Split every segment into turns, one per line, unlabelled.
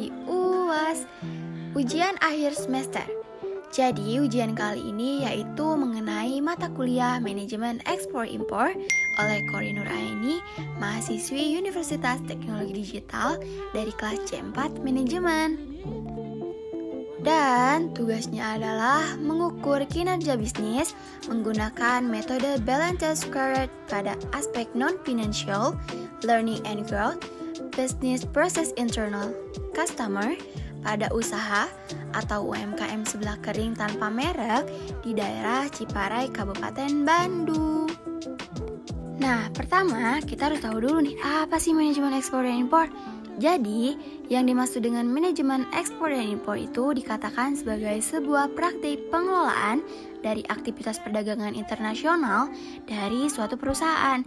di UAS, ujian akhir semester. Jadi ujian kali ini yaitu mengenai mata kuliah Manajemen Ekspor Impor oleh Kori Nur Aini, mahasiswi Universitas Teknologi Digital dari kelas C4 Manajemen. Dan tugasnya adalah mengukur kinerja bisnis menggunakan metode Balanced Scorecard pada aspek non-financial, learning and growth, business process internal, customer, pada usaha atau UMKM sebelah kering tanpa merek di daerah Ciparai, Kabupaten Bandung. Nah, pertama kita harus tahu dulu nih, apa sih manajemen ekspor dan impor? Jadi, yang dimaksud dengan manajemen ekspor dan impor itu dikatakan sebagai sebuah praktik pengelolaan dari aktivitas perdagangan internasional dari suatu perusahaan.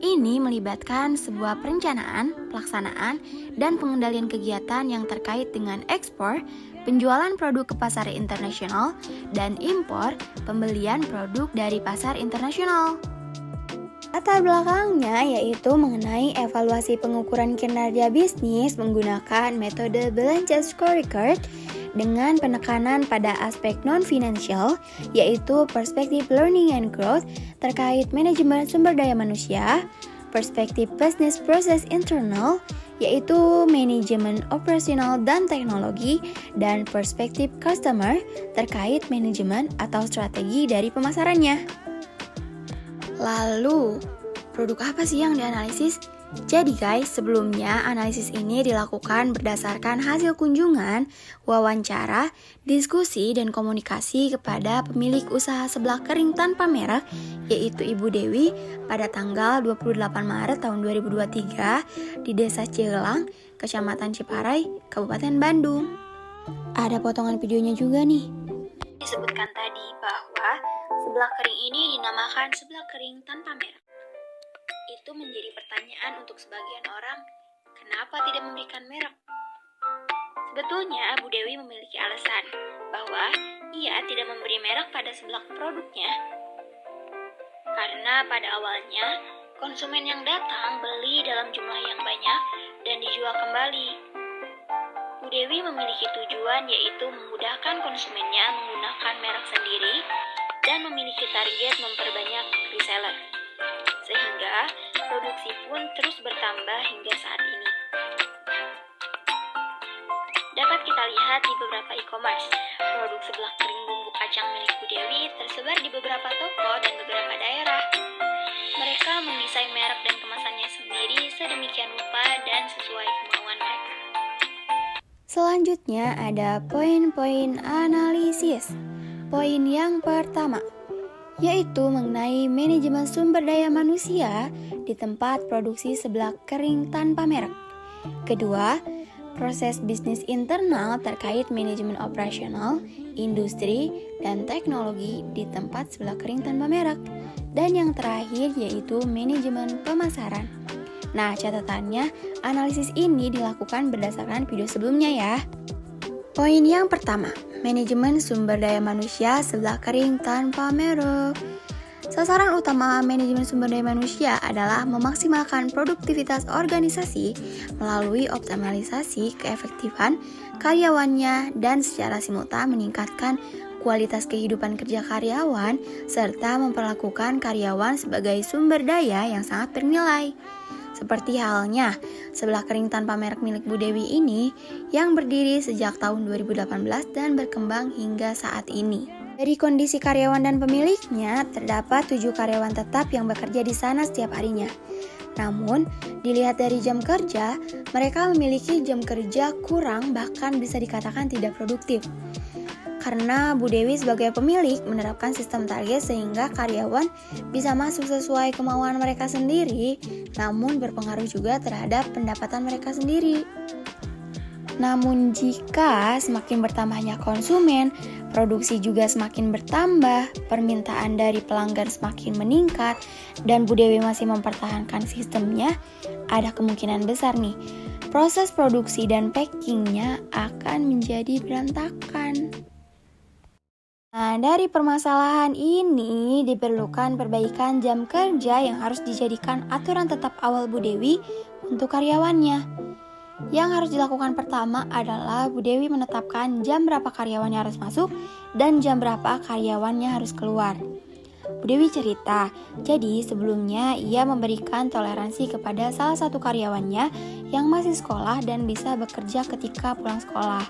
Ini melibatkan sebuah perencanaan, pelaksanaan, dan pengendalian kegiatan yang terkait dengan ekspor, penjualan produk ke pasar internasional, dan impor, pembelian produk dari pasar internasional. Latar belakangnya yaitu mengenai evaluasi pengukuran kinerja bisnis menggunakan metode Balanced Scorecard dengan penekanan pada aspek non-financial, yaitu perspektif learning and growth terkait manajemen sumber daya manusia, perspektif business process internal, yaitu manajemen operasional dan teknologi, dan perspektif customer terkait manajemen atau strategi dari pemasarannya. Lalu, produk apa sih yang dianalisis? Jadi guys, sebelumnya analisis ini dilakukan berdasarkan hasil kunjungan, wawancara, diskusi, dan komunikasi kepada pemilik usaha sebelah kering tanpa merek, yaitu Ibu Dewi, pada tanggal 28 Maret tahun 2023 di Desa Cigelang, Kecamatan Ciparai, Kabupaten Bandung. Ada potongan videonya juga nih. Disebutkan tadi bahwa sebelah kering ini dinamakan sebelah kering tanpa merek. Itu menjadi pertanyaan untuk sebagian orang, kenapa tidak memberikan merek? Sebetulnya Bu Dewi memiliki alasan bahwa ia tidak memberi merek pada sebelah produknya. Karena pada awalnya, konsumen yang datang beli dalam jumlah yang banyak dan dijual kembali. Bu Dewi memiliki tujuan yaitu memudahkan konsumennya menggunakan merek sendiri dan memiliki target memperbanyak reseller, sehingga produksi pun terus bertambah hingga saat ini. Dapat kita lihat di beberapa e-commerce, produk sebelah kering bumbu kacang milik Bu Dewi tersebar di beberapa toko dan beberapa daerah. Mereka mendesain merek dan kemasannya sendiri sedemikian rupa dan sesuai kemauan mereka. Selanjutnya ada poin-poin analisis. Poin yang pertama, yaitu mengenai manajemen sumber daya manusia di tempat produksi sebelah kering tanpa merek. Kedua, proses bisnis internal terkait manajemen operasional, industri, dan teknologi di tempat sebelah kering tanpa merek. Dan yang terakhir yaitu manajemen pemasaran. Nah, catatannya, analisis ini dilakukan berdasarkan video sebelumnya ya. Poin yang pertama, manajemen sumber daya manusia sebelah kering tanpa merek. Sasaran utama manajemen sumber daya manusia adalah memaksimalkan produktivitas organisasi melalui optimalisasi keefektifan karyawannya dan secara simultan meningkatkan kualitas kehidupan kerja karyawan serta memperlakukan karyawan sebagai sumber daya yang sangat bernilai. Seperti halnya sebelah kering tanpa merek milik Bu Dewi ini yang berdiri sejak tahun 2018 dan berkembang hingga saat ini. Dari kondisi karyawan dan pemiliknya, terdapat 7 karyawan tetap yang bekerja di sana setiap harinya. Namun, dilihat dari jam kerja, mereka memiliki jam kerja kurang bahkan bisa dikatakan tidak produktif. Karena Bu Dewi sebagai pemilik menerapkan sistem target sehingga karyawan bisa masuk sesuai kemauan mereka sendiri, namun berpengaruh juga terhadap pendapatan mereka sendiri. Namun jika semakin bertambahnya konsumen, produksi juga semakin bertambah, permintaan dari pelanggan semakin meningkat, dan Bu Dewi masih mempertahankan sistemnya, ada kemungkinan besar nih, proses produksi dan packingnya akan menjadi berantakan. Nah, dari permasalahan ini diperlukan perbaikan jam kerja yang harus dijadikan aturan tetap awal Bu Dewi untuk karyawannya. Yang harus dilakukan pertama adalah Bu Dewi menetapkan jam berapa karyawannya harus masuk dan jam berapa karyawannya harus keluar. Bu Dewi cerita, jadi sebelumnya ia memberikan toleransi kepada salah satu karyawannya yang masih sekolah dan bisa bekerja ketika pulang sekolah.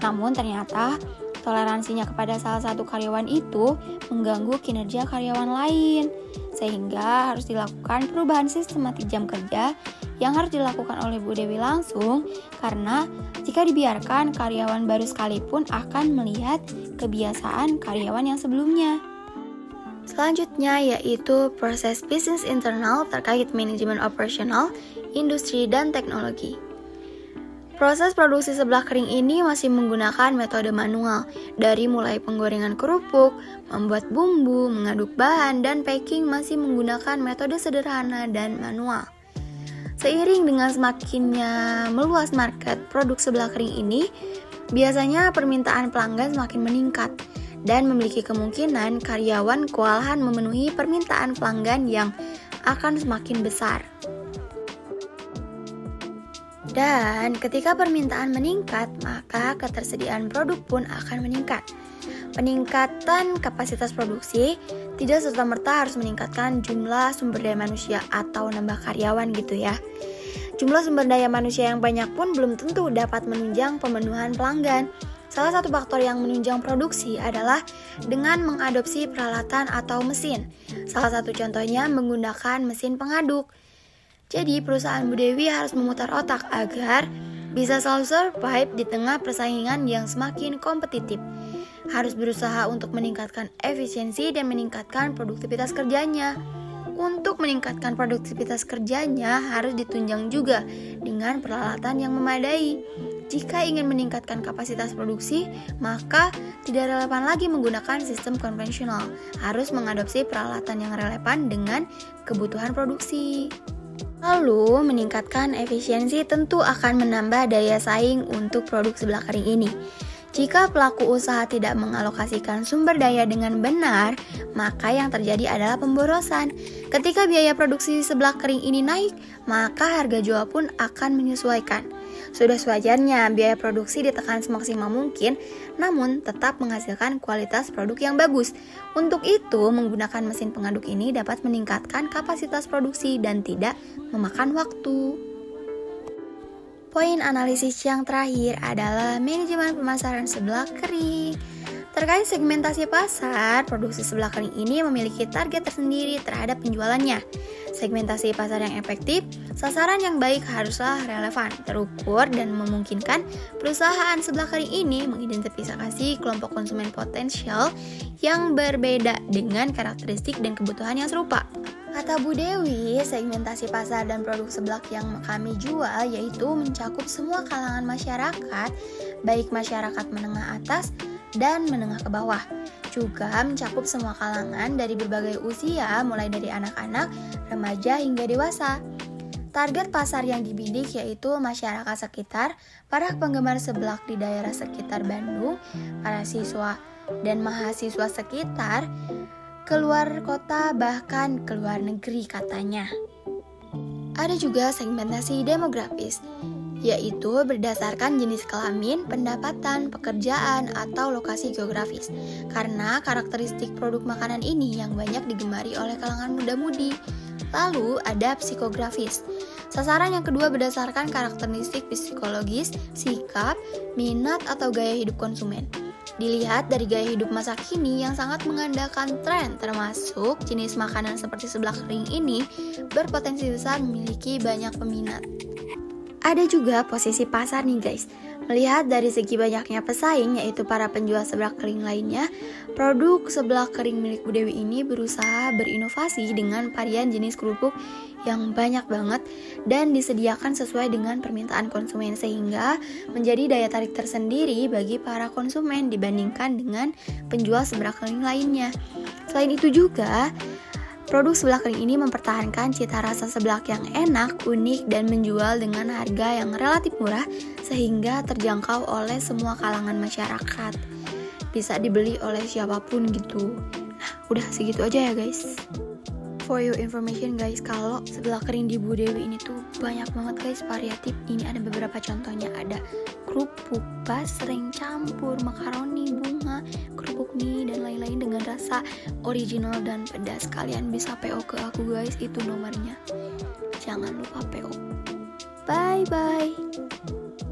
Namun ternyata toleransinya kepada salah satu karyawan itu mengganggu kinerja karyawan lain, sehingga harus dilakukan perubahan sistematik jam kerja yang harus dilakukan oleh Bu Dewi langsung, karena jika dibiarkan karyawan baru sekalipun akan melihat kebiasaan karyawan yang sebelumnya. Selanjutnya yaitu proses bisnis internal terkait manajemen operasional, industri, dan teknologi. Proses produksi seblak kering ini masih menggunakan metode manual, dari mulai penggorengan kerupuk, membuat bumbu, mengaduk bahan, dan packing masih menggunakan metode sederhana dan manual. Seiring dengan semakinnya meluas market produk seblak kering ini, biasanya permintaan pelanggan semakin meningkat dan memiliki kemungkinan karyawan kewalahan memenuhi permintaan pelanggan yang akan semakin besar. Dan ketika permintaan meningkat, maka ketersediaan produk pun akan meningkat. Peningkatan kapasitas produksi tidak serta-merta harus meningkatkan jumlah sumber daya manusia atau nambah karyawan gitu ya. Jumlah sumber daya manusia yang banyak pun belum tentu dapat menunjang pemenuhan pelanggan. Salah satu faktor yang menunjang produksi adalah dengan mengadopsi peralatan atau mesin. Salah satu contohnya menggunakan mesin pengaduk. Jadi perusahaan Bu Dewi harus memutar otak agar bisa selalu survive di tengah persaingan yang semakin kompetitif. Harus berusaha untuk meningkatkan efisiensi dan meningkatkan produktivitas kerjanya. Untuk meningkatkan produktivitas kerjanya harus ditunjang juga dengan peralatan yang memadai. Jika ingin meningkatkan kapasitas produksi, maka tidak relevan lagi menggunakan sistem konvensional. Harus mengadopsi peralatan yang relevan dengan kebutuhan produksi. Lalu, meningkatkan efisiensi tentu akan menambah daya saing untuk produk seblak kering ini. Jika pelaku usaha tidak mengalokasikan sumber daya dengan benar, maka yang terjadi adalah pemborosan. Ketika biaya produksi seblak kering ini naik, maka harga jual pun akan menyesuaikan. Sudah sewajarnya biaya produksi ditekan semaksimal mungkin, namun tetap menghasilkan kualitas produk yang bagus. Untuk itu, menggunakan mesin pengaduk ini dapat meningkatkan kapasitas produksi dan tidak memakan waktu. Poin analisis yang terakhir adalah manajemen pemasaran seblak kering. Terkait segmentasi pasar, produksi seblak kering ini memiliki target tersendiri terhadap penjualannya. Segmentasi pasar yang efektif, sasaran yang baik haruslah relevan, terukur, dan memungkinkan perusahaan seblak kering ini mengidentifikasi kelompok konsumen potensial yang berbeda dengan karakteristik dan kebutuhan yang serupa. Kata Bu Dewi, segmentasi pasar dan produk seblak yang kami jual yaitu mencakup semua kalangan masyarakat, baik masyarakat menengah atas dan menengah ke bawah. Juga mencakup semua kalangan dari berbagai usia, mulai dari anak-anak, remaja hingga dewasa. Target pasar yang dibidik yaitu masyarakat sekitar, para penggemar seblak di daerah sekitar Bandung, para siswa dan mahasiswa sekitar, keluar kota bahkan keluar negeri katanya. Ada juga segmentasi demografis, yaitu berdasarkan jenis kelamin, pendapatan, pekerjaan, atau lokasi geografis. Karena karakteristik produk makanan ini yang banyak digemari oleh kalangan muda-mudi. Lalu ada psikografis. Sasaran yang kedua berdasarkan karakteristik psikologis, sikap, minat, atau gaya hidup konsumen. Dilihat dari gaya hidup masa kini yang sangat mengandalkan tren, termasuk jenis makanan seperti seblak kering ini berpotensi besar memiliki banyak peminat. Ada juga posisi pasar nih guys. Melihat dari segi banyaknya pesaing, yaitu para penjual seblak kering lainnya, produk seblak kering milik Bu Dewi ini berusaha berinovasi dengan varian jenis kerupuk yang banyak banget dan disediakan sesuai dengan permintaan konsumen, sehingga menjadi daya tarik tersendiri bagi para konsumen dibandingkan dengan penjual seblak kering lainnya. Selain itu juga, produk seblak kering ini mempertahankan cita rasa seblak yang enak, unik, dan menjual dengan harga yang relatif murah sehingga terjangkau oleh semua kalangan masyarakat. Bisa dibeli oleh siapapun gitu. Nah, udah segitu aja ya guys. For your information guys, kalau sebelah kering di Bu Dewi ini tuh banyak banget guys variatif. Ini ada beberapa contohnya, ada kerupuk, basreng, campur, makaroni, bunga, kerupuk mie, dan lain-lain dengan rasa original dan pedas. Kalian bisa PO ke aku guys, itu nomornya. Jangan lupa PO. Bye-bye.